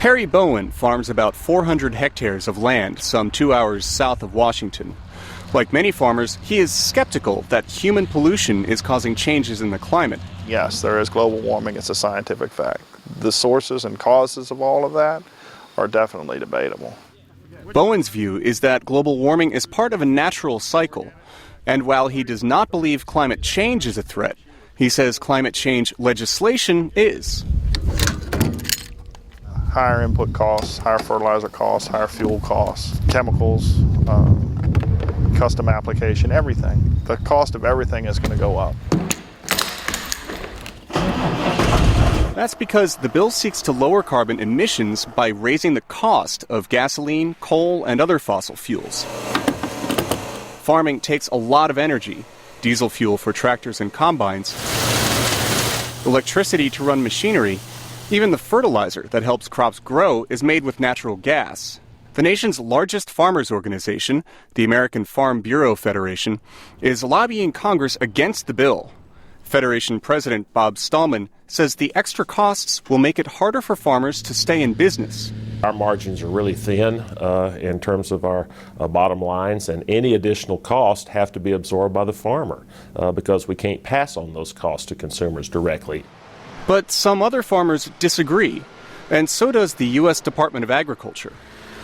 Harry Bowen farms about 400 hectares of land some 2 hours south of Washington. Like many farmers, he is skeptical that human pollution is causing changes in the climate. Yes, there is global warming. It's a scientific fact. The sources and causes of all of that are definitely debatable. Bowen's view is that global warming is part of a natural cycle. And while he does not believe climate change is a threat, he says climate change legislation is. Higher input costs, higher fertilizer costs, higher fuel costs, chemicals, custom application, everything. The cost of everything is going to go up. That's because the bill seeks to lower carbon emissions by raising the cost of gasoline, coal, and other fossil fuels. Farming takes a lot of energy: diesel fuel for tractors and combines, electricity to run machinery. Even the fertilizer that helps crops grow is made with natural gas. The nation's largest farmers organization, the American Farm Bureau Federation, is lobbying Congress against the bill. Federation President Bob Stallman says the extra costs will make it harder for farmers to stay in business. Our margins are really thin in terms of our bottom lines, and any additional costs have to be absorbed by the farmer because we can't pass on those costs to consumers directly. But some other farmers disagree, and so does the U.S. Department of Agriculture.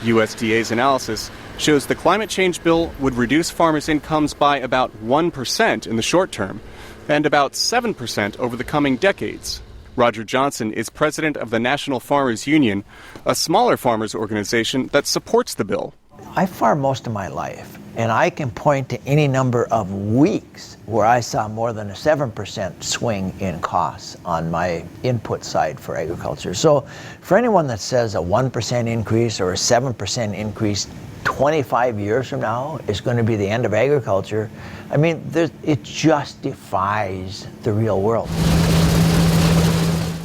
USDA's analysis shows the climate change bill would reduce farmers' incomes by about 1% in the short term and about 7% over the coming decades. Roger Johnson is president of the National Farmers Union, a smaller farmers organization that supports the bill. I farmed most of my life, and I can point to any number of weeks where I saw more than a 7% swing in costs on my input side for agriculture. So for anyone that says a 1% increase or a 7% increase 25 years from now is going to be the end of agriculture, I mean, it just defies the real world.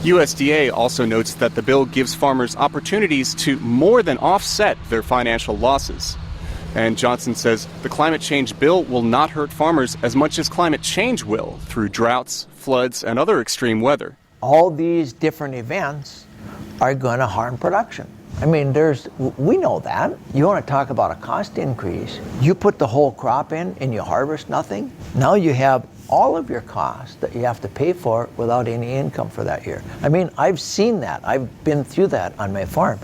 USDA also notes that the bill gives farmers opportunities to more than offset their financial losses. And Johnson says the climate change bill will not hurt farmers as much as climate change will through droughts, floods, and other extreme weather. All these different events are going to harm production. I mean, we know that. You want to talk about a cost increase. You put the whole crop in and you harvest nothing. Now you have all of your costs that you have to pay for without any income for that year. I mean, I've seen that. I've been through that on my farm.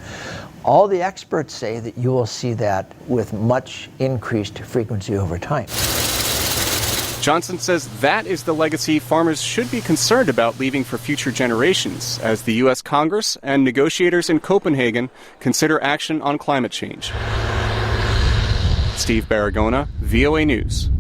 All the experts say that you will see that with much increased frequency over time. Johnson says that is the legacy farmers should be concerned about leaving for future generations as the U.S. Congress and negotiators in Copenhagen consider action on climate change. Steve Baragona, VOA News.